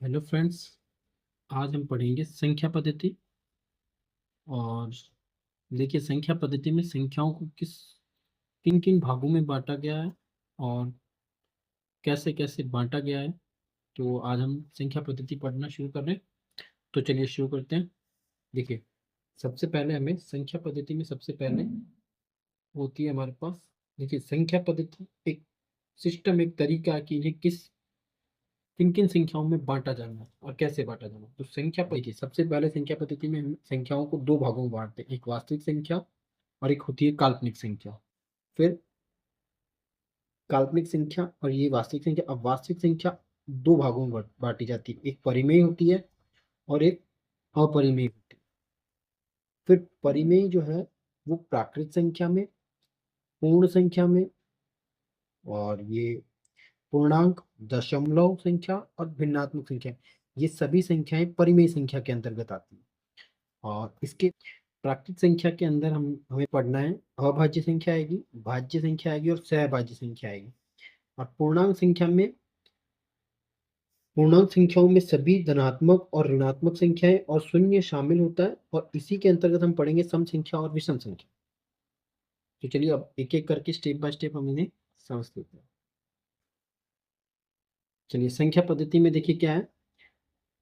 Hello friends. आज हम पढ़ेंगे संख्या पद्धति। और देखिए, संख्या पद्धति में संख्याओं को किन किन भागों में बांटा गया है और कैसे कैसे बांटा गया है। तो आज हम संख्या पद्धति पढ़ना शुरू कर रहे हैं। तो चलिए शुरू करते हैं। देखिए, सबसे पहले हमें संख्या पद्धति में सबसे पहले होती है हमारे पास। देखिए, संख्या पद्धति एक सिस्टम, एक तरीका है कि इन्हें किन किन संख्याओं में बांटा जाना है और कैसे बांटा जाना है। तो संख्या पद्धति, सबसे पहले संख्या पद्धति में हम संख्याओं को दो भागों में बांटते हैं, एक वास्तविक संख्या और एक होती है काल्पनिक संख्या। फिर काल्पनिक संख्या और ये वास्तविक संख्या। अब वास्तविक संख्या दो भागों में बांटी जाती है, एक परिमेय होती है और एक अपरिमेय होती है। फिर परिमेय जो है वो प्राकृत संख्या में, पूर्ण संख्या में, और ये पूर्णांक, दशमलव संख्या और भिन्नात्मक संख्या, ये सभी संख्याएं परिमेय संख्या के अंतर्गत आती हैं। और इसके प्राकृत संख्या के अंदर हमें पढ़ना है, अभाज्य संख्या आएगी, भाज्य संख्या आएगी और सहभाज्य संख्या आएगी। और पूर्णांक संख्याओं में सभी धनात्मक और ऋणात्मक संख्याएं और शून्य शामिल होता है। और इसी के अंतर्गत हम पढ़ेंगे सम संख्या और विषम संख्या। तो चलिए अब एक एक करके स्टेप बाय स्टेप हम इन्हें समझ लेते हैं। चलिए, संख्या पद्धति में देखिए क्या है।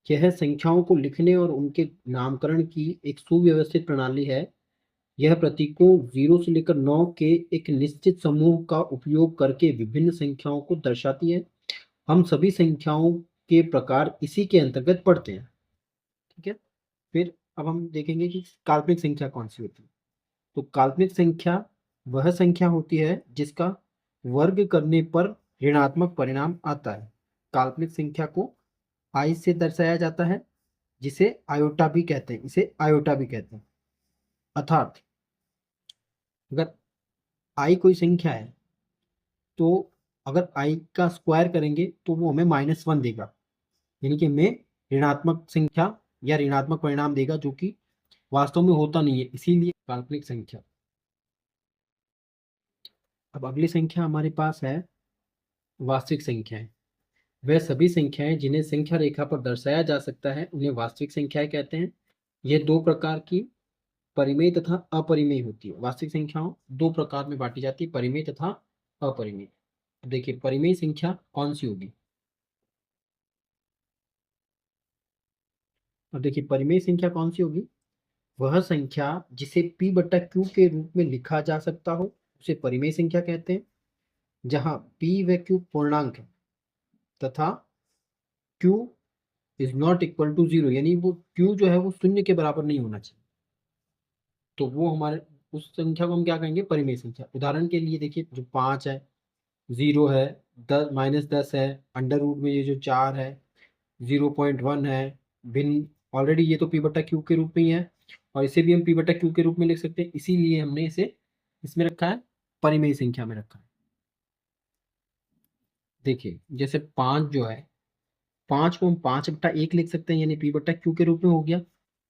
यह संख्याओं को लिखने और उनके नामकरण की एक सुव्यवस्थित प्रणाली है। यह प्रतीकों 0 से लेकर 9 के एक निश्चित समूह का उपयोग करके विभिन्न संख्याओं को दर्शाती है। हम सभी संख्याओं के प्रकार इसी के अंतर्गत पढ़ते हैं। ठीक है। फिर अब हम देखेंगे कि काल्पनिक संख्या कौन सी होती है। तो काल्पनिक संख्या वह संख्या होती है जिसका वर्ग करने पर ऋणात्मक परिणाम आता है। काल्पनिक संख्या को आई से दर्शाया जाता है, जिसे आयोटा भी कहते हैं, इसे आयोटा भी कहते हैं। अर्थात अगर आई कोई संख्या है तो अगर आई का स्क्वायर करेंगे तो वो हमें -1 देगा, यानी कि हमें ऋणात्मक संख्या या ऋणात्मक परिणाम देगा, जो कि वास्तव में होता नहीं है, इसीलिए काल्पनिक संख्या। अब अगली संख्या हमारे पास है वास्तविक संख्याएं। वह सभी संख्याएं जिन्हें संख्या रेखा पर दर्शाया जा सकता है उन्हें वास्तविक संख्याएं कहते हैं। ये दो प्रकार की परिमेय तथा अपरिमेय होती है। वास्तविक संख्याओं दो प्रकार में बांटी जाती है, परिमेय तथा अपरिमेय। देखिए, परिमेय संख्या कौन सी होगी। अब देखिए, परिमेय संख्या कौन सी होगी। वह संख्या जिसे p बटा q के रूप में लिखा जा सकता हो उसे परिमेय संख्या कहते हैं। जहां p व q पूर्णांक है तथा q is not equal to 0, यानी वो q जो है वो शून्य के बराबर नहीं होना चाहिए, तो वो हमारे उस संख्या को हम क्या कहेंगे, परिमेय संख्या। उदाहरण के लिए देखिए, जो 5 है, 0 है, -10 है, अंडर रूट में ये जो 4 है, 0.1 है, भिन्न, ऑलरेडी ये तो p बटा क्यू के रूप में ही है और इसे भी हम p बटा क्यू के रूप में लिख सकते हैं, इसीलिए हमने इसे इसमें रखा है, परिमेय संख्या में रखा है। देखिए, जैसे 5 जो है, 5 को हम 5/1 लिख सकते हैं, यानी p बटा क्यू के रूप में हो गया।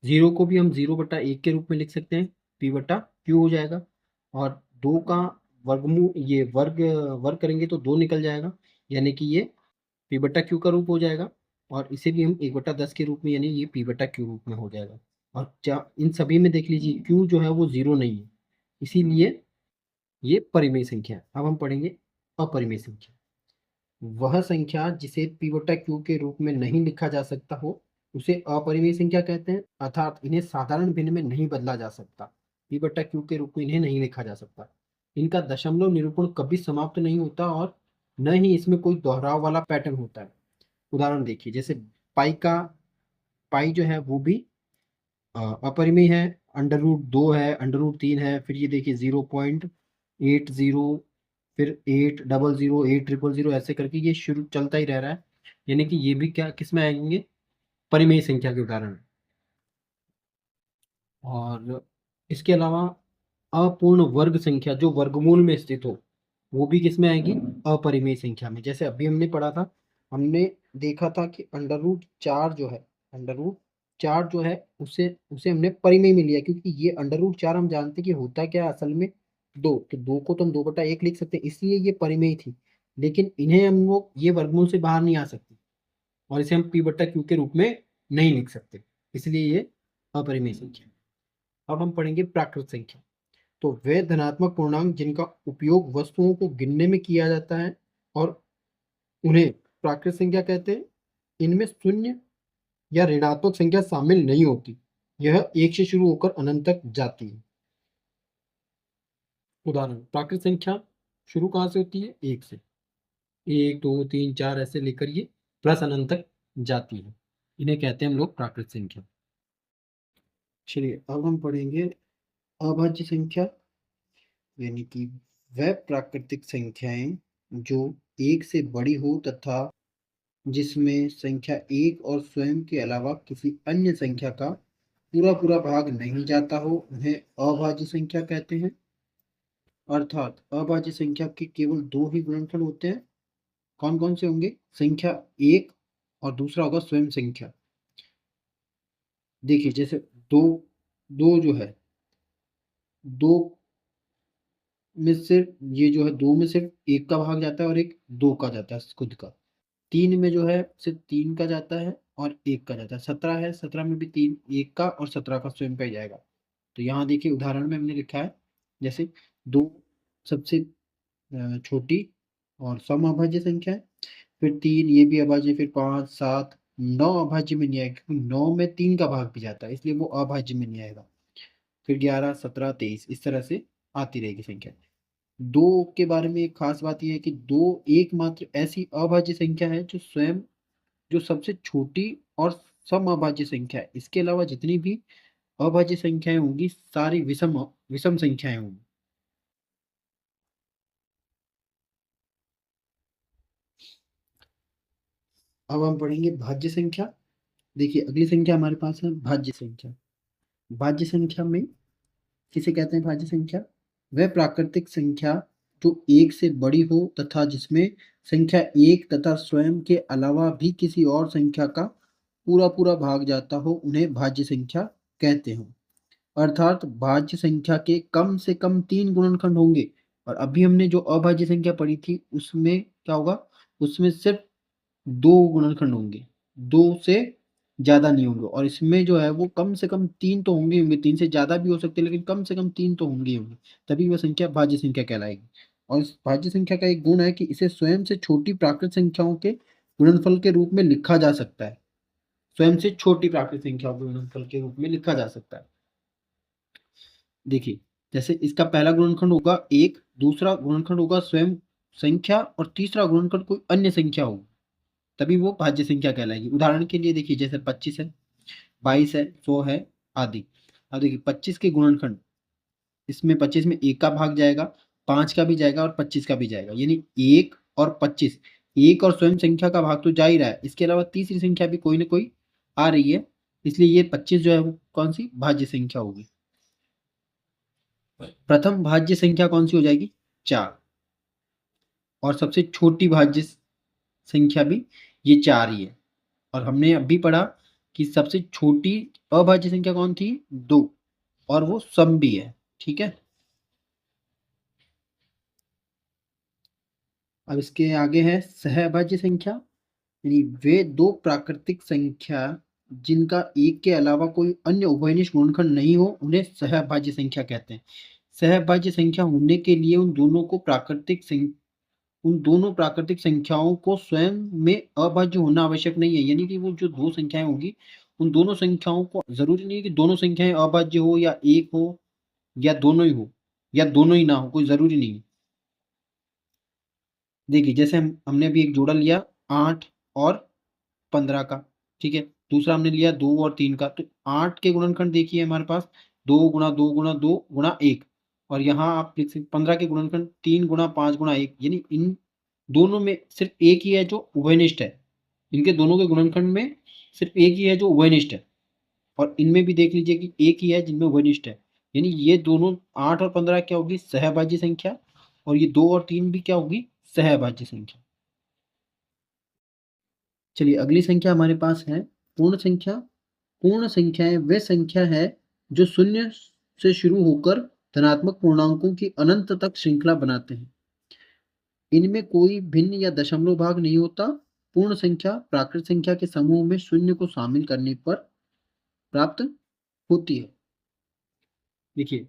0 को भी हम 0/1 के रूप में लिख सकते हैं, p बटा क्यू हो जाएगा। और 2 का वर्गमूल, ये वर्ग करेंगे तो 2 निकल जाएगा, यानी कि ये p बटा क्यू का रूप हो जाएगा। और इसे भी हम 1/10 के रूप में, यानी ये p बटा क्यू रूप में हो जाएगा। और इन सभी में देख लीजिए q जो है वो 0 नहीं है, इसीलिए ये परिमेय संख्या है। अब हम पढ़ेंगे अपरिमेय संख्या। वह संख्या जिसे p बटा क्यू के रूप में नहीं लिखा जा सकता हो उसे अपरिमेय संख्या कहते हैं। अर्थात इन्हें साधारण भिन्न में नहीं बदला जा सकता, p बटा क्यू के रूप में इन्हें नहीं लिखा जा सकता। इनका दशमलव निरूपण कभी समाप्त नहीं होता और न ही इसमें कोई दोहराव वाला पैटर्न होता है। उदाहरण देखिए, जैसे पाई जो है वो भी अपरिमेय है, √2 है, √3 है, फिर ये देखिए 0.80, फिर 800, 8000 ऐसे करके ये शुरू चलता ही रह रहा है, यानी कि ये भी क्या किस में आएंगे, परिमेय संख्या के उदाहरण। और इसके अलावा अपूर्ण वर्ग संख्या जो वर्गमूल में स्थित हो वो भी किस में आएगी, अपरिमेय संख्या में। जैसे अभी हमने पढ़ा था, हमने देखा था कि √4 जो है, √4 जो है उसे उसे हमने परिमेय में लिया, क्योंकि ये √4 हम जानते हैं कि होता क्या है असल में, दो, तो दो को तो हम 2/1 लिख सकते हैं, इसलिए ये परिमेय थी। लेकिन इन्हें हम लोग ये वर्गमूल से बाहर नहीं आ सकते, और इसे हम p बट्टा q के रूप में नहीं लिख सकते, इसलिए ये अपरिमेय संख्या। अब हम पढ़ेंगे प्राकृत संख्या। तो वे धनात्मक पूर्णांक जिनका उपयोग वस्तुओं को गिनने में किया जाता है और उन्हें प्राकृत संख्या कहते हैं। इनमें शून्य या ऋणात्मक संख्या शामिल नहीं होती, यह एक से शुरू होकर अनंत तक जाती है। उदाहरण, प्राकृत संख्या शुरू कहाँ से होती है? एक से। 1 2 3 4 ऐसे लेकर ये प्लस अनंत तक जाती है, इन्हें कहते हैं हम लोग प्राकृत संख्या। चलिए अब हम पढ़ेंगे अभाज्य संख्या, यानी कि वह प्राकृतिक संख्याएं जो एक से बड़ी हो तथा जिसमें संख्या एक और स्वयं के अलावा किसी अन्य संख्या का पूरा पूरा भाग नहीं जाता हो, उन्हें अभाज्य संख्या कहते हैं। अर्थात अभाज्य संख्या के केवल दो ही गुणनखंड होते हैं। कौन कौन से होंगे? संख्या एक और दूसरा होगा स्वयं संख्या। देखिए जैसे दो, दो जो है, दो में सिर्फ ये जो है, दो में सिर्फ एक का भाग जाता है और एक दो का जाता है खुद का। तीन में जो है सिर्फ तीन का जाता है और एक का जाता है। 17 है, 17 में भी तीन, एक का और 17 का स्वयं का ही जाएगा। तो यहाँ देखिए उदाहरण में हमने लिखा है, जैसे दो सबसे छोटी और सम अभाज्य संख्या है, फिर तीन ये भी अभाज्य, फिर 5 7 9 अभाज्य में नहीं आएगा क्योंकि 9 में तीन का भाग भी जाता है, इसलिए वो अभाज्य में नहीं आएगा। फिर 11 17 23 इस तरह से आती रहेगी संख्या। दो के बारे में एक खास बात यह है कि दो एकमात्र ऐसी अभाज्य संख्या है जो स्वयं जो सबसे छोटी और सम अभाज्य संख्या है। इसके अलावा जितनी भी अभाज्य संख्याएं होंगी सारी विषम विषम संख्याएं होंगी। अब हम पढ़ेंगे भाज्य संख्या। देखिए अगली संख्या हमारे पास है भाज्य संख्या। भाज्य संख्या में किसे कहते हैं? भाज्य संख्या वह प्राकृतिक संख्या जो एक से बड़ी हो तथा जिसमें संख्या एक तथा स्वयं के अलावा भी किसी और संख्या का पूरा पूरा भाग जाता हो, उन्हें भाज्य संख्या कहते हैं। अर्थात भाज्य संख्या के कम से कम तीन गुणनखंड होंगे। और अभी हमने जो अभाज्य संख्या पढ़ी थी उसमें क्या होगा? उसमें सिर्फ दो गुणनखंड होंगे, दो से ज्यादा नहीं होंगे। और इसमें जो है वो कम से कम तीन तो होंगे होंगे, तीन से ज्यादा भी हो सकते हैं लेकिन कम से कम तीन तो होंगे होंगे, तभी वह संख्या भाज्य संख्या कहलाएगी। और इस भाज्य संख्या का एक गुण है कि इसे स्वयं से छोटी प्राकृत संख्याओं के गुणनफल के रूप में लिखा जा सकता है। स्वयं से छोटी प्राकृत संख्याओं के गुणनफल के रूप में लिखा जा सकता है। देखिए जैसे इसका पहला गुणनखंड होगा एक, दूसरा गुणनखंड होगा स्वयं संख्या और तीसरा गुणनखंड कोई अन्य संख्या होगी, तभी वो भाज्य संख्या कहलाएगी। उदाहरण के लिए देखिए जैसे 25 है, 22 है, 100 है आदि। अब देखिए 25 के गुणनखंड, इसमें 25 में एक का भाग जाएगा, 5 का भी जाएगा और 25 का भी जाएगा, यानी एक और 25, एक और स्वयं संख्या का भाग तो जा ही रहा है, इसके अलावा तीसरी संख्या भी कोई ना कोई आ रही है, इसलिए ये 25 जो है वो कौन सी भाज्य संख्या होगी? प्रथम भाज्य संख्या कौन सी हो जाएगी? 4। और सबसे छोटी भाज्य संख्या भी ये 4 ही है। और हमने अभी पढ़ा कि सबसे छोटी अभाज्य संख्या कौन थी? 2, और वो सम भी है। ठीक है, अब इसके आगे है सहअभाज्य संख्या, यानी वे दो प्राकृतिक संख्या जिनका एक के अलावा कोई अन्य उभयनिष्ठ गुणनखंड नहीं हो, उन्हें सहअभाज्य संख्या कहते हैं। सहअभाज्य संख्या होने के लिए उन दोनों प्राकृतिक संख्याओं को स्वयं में अभाज्य होना आवश्यक नहीं है, यानी कि वो जो दो संख्याएं होंगी उन दोनों संख्याओं को जरूरी नहीं है कि दोनों संख्याएं अभाज्य हो या एक हो या दोनों ही हो या दोनों ही ना हो, कोई जरूरी नहीं है। देखिए जैसे हमने अभी एक जोड़ा लिया 8 और 15 का, ठीक है, दूसरा हमने लिया 2 और 3 का, तो 8 के गुणनखंड देखिए हमारे पास 2 गुणा 2 गुणा 2 गुणा 1, और यहाँ आप लिख सकते 15 के गुणनखंड 3 गुणा 5 गुणा 1, यानी इन दोनों में सिर्फ एक ही है जो उभयनिष्ठ है। इनके दोनों के गुणनखंड में सिर्फ एक ही है जो उभयनिष्ठ है, और इनमें भी देख लीजिए कि एक ही है जिनमें उभयनिष्ठ है, यानी ये दोनों 8 और 15 क्या होगी? सहभाज्य संख्या, और ये 2 और 3 भी क्या होगी? सहभाज्य संख्या। चलिए अगली संख्या हमारे पास है पूर्ण संख्या। पूर्ण संख्याएं वे संख्या है जो शून्य से शुरू होकर धनात्मक पूर्णांकों की अनंत तक श्रृंखला बनाते हैं। इनमें कोई भिन्न या दशमलव भाग नहीं होता पूर्ण संख्या प्राकृत संख्या के समूह में शून्य को शामिल करने पर प्राप्त होती है। देखिए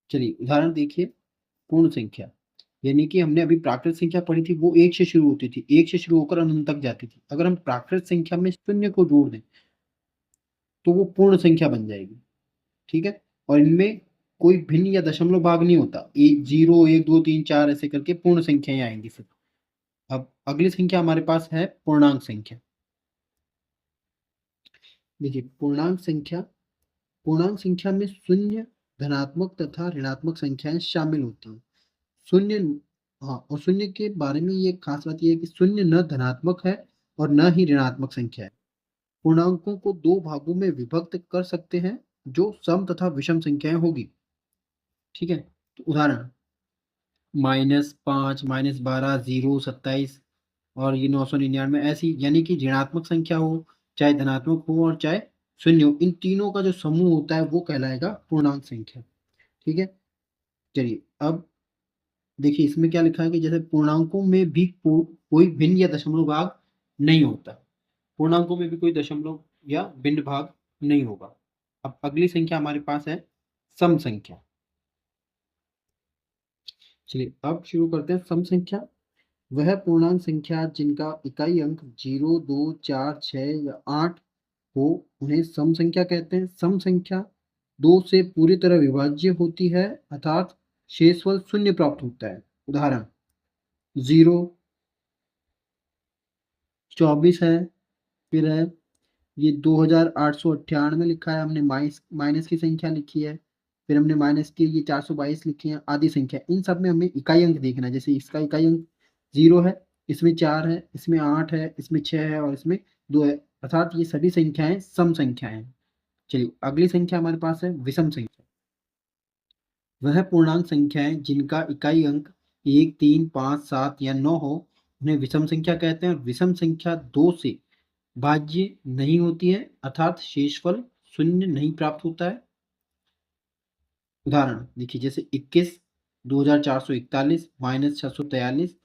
चलिए उदाहरण देखिए। पूर्ण संख्या यानी कि हमने अभी प्राकृत संख्या पढ़ी थी, वो एक से शुरू होती थी, एक से शुरू होकर अनंत तक जाती थी। अगर हम प्राकृत संख्या में शून्य को जोड़ दें तो वो पूर्ण संख्या बन जाएगी। ठीक है, और इनमें कोई भिन्न या दशमलव भाग नहीं होता। एक 0 1 2 3 4 ऐसे करके पूर्ण संख्याएं आएंगी फिर। अब अगली संख्या हमारे पास है पूर्णांक संख्या। देखिए पूर्णांक संख्या में शून्य, धनात्मक तथा ऋणात्मक संख्याएं शामिल होती हैं। शून्य, हाँ, और शून्य के बारे में ये खास बात ये है कि शून्य न धनात्मक है और न ही ऋणात्मक संख्या है। पूर्णांकों को दो भागों में विभक्त कर सकते हैं जो सम तथा विषम संख्याएं होगी। ठीक है, तो उदाहरण -5, -12, 0, 27 और ये 999 ऐसी, यानी कि ऋणात्मक संख्या हो चाहे धनात्मक हो और चाहे शून्य हो, इन तीनों का जो समूह होता है वो कहलाएगा पूर्णांक संख्या। ठीक है, चलिए अब देखिए इसमें क्या लिखा है कि जैसे पूर्णांकों में भी कोई भिन्न या दशमलव भाग नहीं होता। पूर्णांकों में भी कोई दशमलव या भिन्न भाग नहीं होगा। अब अगली संख्या हमारे पास है सम संख्या। चलिए अब शुरू करते हैं सम संख्या। वह पूर्णांक संख्या जिनका इकाई अंक 0, 2, 4, 6 या 8 हो उन्हें सम संख्या कहते हैं। सम संख्या 2 से पूरी तरह विभाज्य होती है अर्थात शेषफल शून्य प्राप्त होता है। उदाहरण 0, 24 है, फिर है ये 2898 लिखा है, हमने माइनस की संख्या लिखी है, फिर हमने माइनस की ये 422 लिखी है, आदि संख्या। इन सब में हमें इकाई अंक देखना है। जैसे इसका इकाई अंक 0 है, इसमें 4 है, इसमें 8 है, इसमें 6 है और इसमें 2 है, अर्थात ये सभी संख्याएं सम संख्याएं हैं। चलिए अगली संख्या हमारे पास है विषम संख्या। वह पूर्णांक संख्याएं जिनका इकाई अंक 1, 3, 5, 7 या 9 हो उन्हें विषम संख्या कहते हैं। और विषम संख्या 2 से भाज्य नहीं होती है अर्थात शेषफल शून्य नहीं प्राप्त होता है। उदाहरण देखिए जैसे 21, 2441, -643,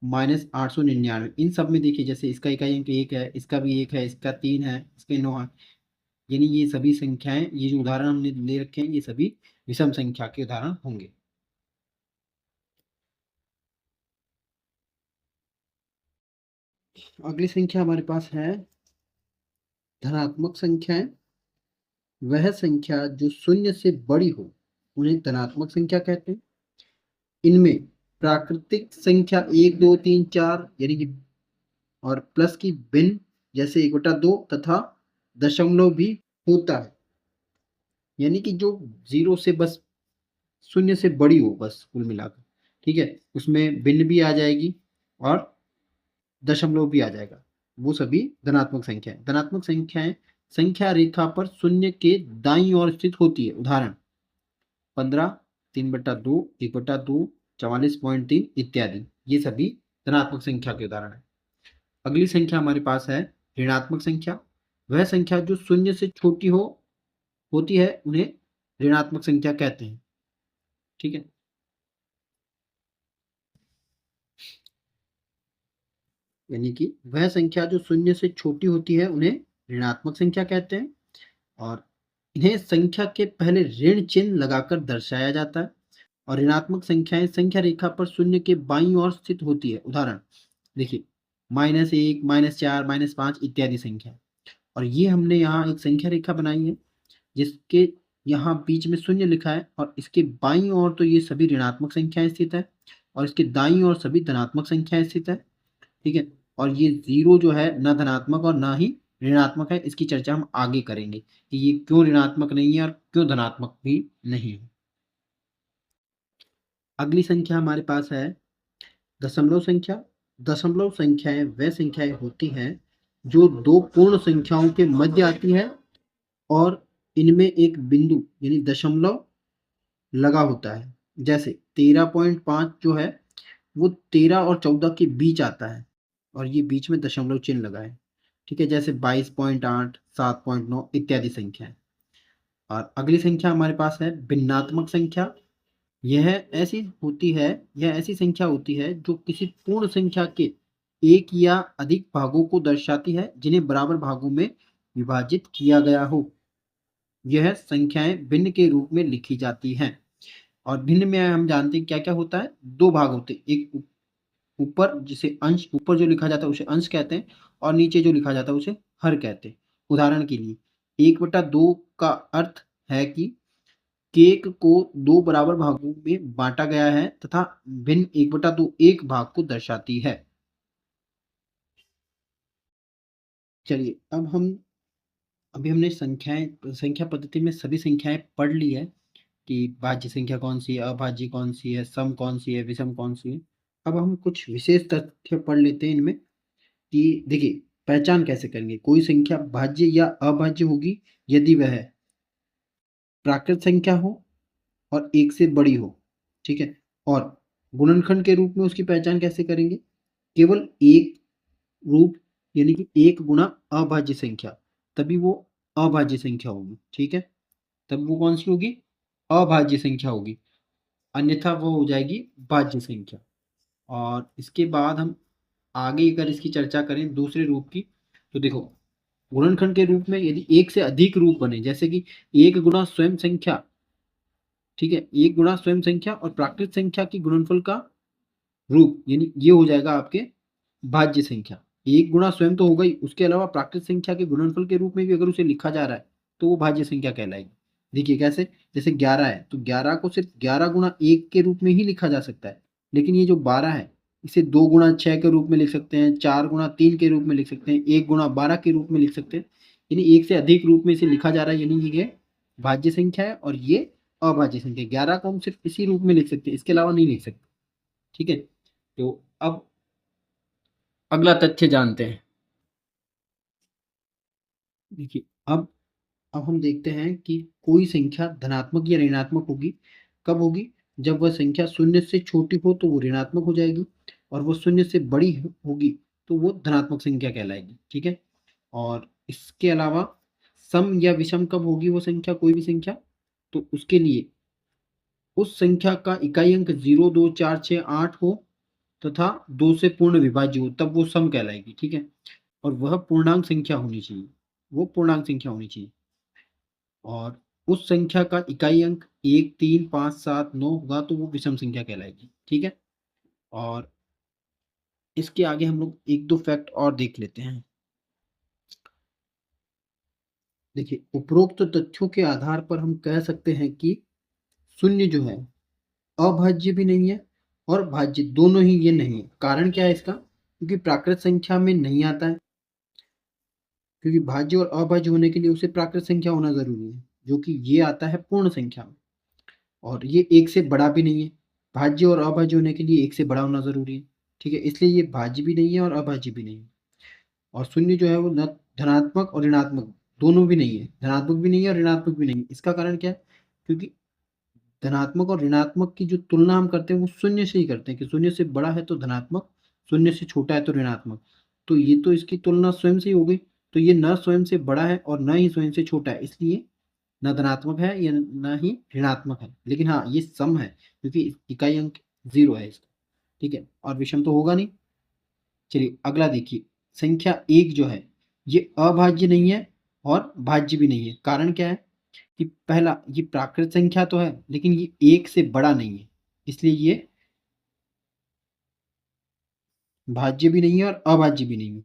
-899। इन सब में देखिए जैसे इसका इकाई अंक 1 है, इसका भी 1 है, इसका 3 है, इसके 9 है, यानी ये सभी संख्याएं, ये जो उदाहरण हमने ले रखे हैं ये सभी विषम संख्या के उदाहरण होंगे। अगली संख्या हमारे पास है धनात्मक संख्याएं। वह संख्या जो शून्य से बड़ी हो उन्हें धनात्मक संख्या कहते हैं। इनमें प्राकृतिक संख्या 1, 2, 3, 4 यानी कि और प्लस की भिन्न जैसे 1/2 तथा दशमलव भी होता है, यानी कि जो 0 से बस शून्य से बड़ी हो बस कुल मिलाकर। ठीक है, उसमें भिन्न भी आ जाएगी और दशमलव भी आ जाएगा, वो सभी धनात्मक संख्या है। धनात्मक संख्याएं संख्या रेखा पर शून्य के दाईं ओर स्थित होती है। उदाहरण 15, 3/2, 1/2, 44.3 इत्यादि, ये सभी धनात्मक संख्या के उदाहरण है। अगली संख्या हमारे पास है ऋणात्मक संख्या। वह संख्या जो शून्य से छोटी होती है उन्हें ऋणात्मक संख्या कहते हैं। ठीक है, यानी कि वह संख्या जो शून्य से छोटी होती है उन्हें ऋणात्मक संख्या कहते हैं और इन्हें संख्या के पहले ऋण चिन्ह लगाकर दर्शाया जाता है। और ऋणात्मक संख्याएं संख्या रेखा पर शून्य के बाईं ओर स्थित होती है। उदाहरण देखिए -1, -4, -5 इत्यादि संख्या। और ये हमने यहाँ एक संख्या रेखा बनाई है जिसके यहाँ बीच में शून्य लिखा है और इसके बाईं ओर तो ये सभी ऋणात्मक संख्याएं स्थित है और इसके दाईं ओर सभी धनात्मक संख्याएं स्थित है। ठीक है, और ये 0 जो है न धनात्मक और ना ही ऋणात्मक है। इसकी चर्चा हम आगे करेंगे कि ये क्यों ऋणात्मक नहीं है और क्यों धनात्मक भी नहीं है। अगली संख्या हमारे पास है दशमलव संख्या। दशमलव संख्याएं वह संख्याएं होती हैं जो दो पूर्ण संख्याओं के मध्य आती है और इनमें एक बिंदु यानी दशमलव लगा होता है। जैसे 13.5 जो है वो 13 और 14 के बीच आता है और ये बीच में दशमलव चिन्ह लगा है। ठीक है, जैसे 22.8, 7.9 इत्यादि संख्याएं। और अगली संख्या हमारे पास है भिन्नात्मक संख्या। यह ऐसी होती है यह ऐसी संख्या होती है जो किसी पूर्ण संख्या के एक या अधिक भागों को दर्शाती है जिन्हें बराबर भागों में विभाजित किया गया हो। यह संख्याएं भिन्न के रूप में लिखी जाती हैं। और भिन्न में हम जानते हैं क्या क्या होता है। दो भाग होते हैं, एक ऊपर जिसे अंश, ऊपर जो लिखा जाता है उसे अंश कहते हैं, और नीचे जो लिखा जाता है उसे हर कहते हैं। उदाहरण के लिए 1/2 का अर्थ है कि केक को दो बराबर भागों में बांटा गया है तथा भिन्न 1/2 एक भाग को दर्शाती है। चलिए अब हम अभी हमने संख्या पद्धति में सभी संख्याएं पढ़ ली है कि भाज्य संख्या कौन सी है, अभाज्य कौन सी है, सम कौन सी है, विषम कौन सी है। अब हम कुछ विशेष तथ्य पढ़ लेते हैं इनमें कि देखिए पहचान कैसे करेंगे। कोई संख्या भाज्य या अभाज्य होगी यदि वह प्राकृत संख्या हो और एक से बड़ी हो, ठीक है। और गुणनखंड के रूप में उसकी पहचान कैसे करेंगे। केवल एक रूप यानी कि एक गुणा अभाज्य संख्या, तभी वो अभाज्य संख्या होगी, ठीक है। तब वो कौन सी होगी, अभाज्य संख्या होगी, अन्यथा वो हो जाएगी भाज्य संख्या। और इसके बाद हम आगे अगर इसकी चर्चा करें दूसरे रूप की, तो देखो गुणनखंड के रूप में यदि एक से अधिक रूप बने, जैसे कि एक गुणा स्वयं संख्या, ठीक है, एक गुणा स्वयं संख्या और प्राकृत संख्या की गुणनफल का रूप, यानी ये हो जाएगा आपके भाज्य संख्या। एक गुणा स्वयं तो होगा ही, उसके अलावा प्राकृत संख्या के गुणनफल के रूप में भी अगर उसे लिखा जा रहा है तो वो भाज्य संख्या कहलाएगी। देखिए कैसे, जैसे 11 है तो 11 को सिर्फ 11 गुणा 1 के रूप में ही लिखा जा सकता है, लेकिन ये जो 12 है इसे 2 गुणा 6 के रूप में लिख सकते हैं, 4 गुणा 3 के रूप में लिख सकते हैं, 1 गुणा 12 के रूप में लिख सकते हैं। यानी एक से अधिक रूप में इसे लिखा जा रहा है, यानी ये भाज्य संख्या है और ये अभाज्य संख्या। 11 को हम सिर्फ इसी रूप में लिख सकते हैं, इसके अलावा नहीं लिख सकते, ठीक है। तो अब अगला तथ्य जानते हैं। देखिए अब हम देखते हैं कि कोई संख्या धनात्मक या ऋणात्मक होगी। कब होगी, जब वह संख्या शून्य से छोटी हो तो वो ऋणात्मक हो जाएगी, और वो शून्य से बड़ी होगी तो वो धनात्मक संख्या कहलाएगी, ठीक है। और इसके अलावा सम या विषम कब होगी वो संख्या, कोई भी संख्या, तो उसके लिए उस संख्या का इकाई अंक 0, 2, 4, 6, 8 हो तथा 2 से पूर्ण विभाज्य हो, तब वो सम कहलाएगी, ठीक है। और वह पूर्णांक संख्या होनी चाहिए, वो पूर्णांक संख्या होनी चाहिए। और उस संख्या का इकाई अंक 1, 3, 5, 7, 9 होगा तो वो विषम संख्या कहलाएगी, ठीक है। और इसके आगे हम लोग एक दो फैक्ट और देख लेते हैं। देखिए उपरोक्त तथ्यों के आधार पर हम कह सकते हैं कि शून्य जो है अभाज्य भी नहीं है और भाज्य, दोनों ही ये नहीं है। कारण क्या है इसका, क्योंकि प्राकृत संख्या में नहीं आता है, क्योंकि भाज्य और अभाज्य होने के लिए उसे प्राकृत संख्या होना जरूरी है, जो कि ये आता है पूर्ण संख्या में। और ये एक से बड़ा भी नहीं है, भाज्य और अभाज्य होने के लिए एक से बड़ा होना जरूरी है, ठीक है। इसलिए ये भाज्य भी नहीं है और अभाज्य भी नहीं है। और शून्य जो है वो न धनात्मक और ऋणात्मक दोनों भी नहीं है, धनात्मक भी नहीं है और ऋणात्मक भी नहीं है। इसका कारण क्या है, क्योंकि धनात्मक और ऋणात्मक की जो तुलना हम करते हैं वो शून्य से ही करते हैं कि शून्य से बड़ा है तो धनात्मक, शून्य से छोटा है तो ऋणात्मक। तो ये तो इसकी तुलना स्वयं से ही हो गई, तो ये न स्वयं से बड़ा है और न ही स्वयं से छोटा है, इसलिए न धनात्मक है या न ही ऋणात्मक है। लेकिन हाँ ये सम है क्योंकि इकाई अंक 0 है इसका, ठीक है। और विषम तो होगा नहीं। चलिए अगला देखिए, संख्या 1 जो है ये अभाज्य नहीं है और भाज्य भी नहीं है। कारण क्या है कि पहला, ये प्राकृत संख्या तो है लेकिन ये 1 से बड़ा नहीं है, इसलिए ये भाज्य भी नहीं है और अभाज्य भी नहीं है।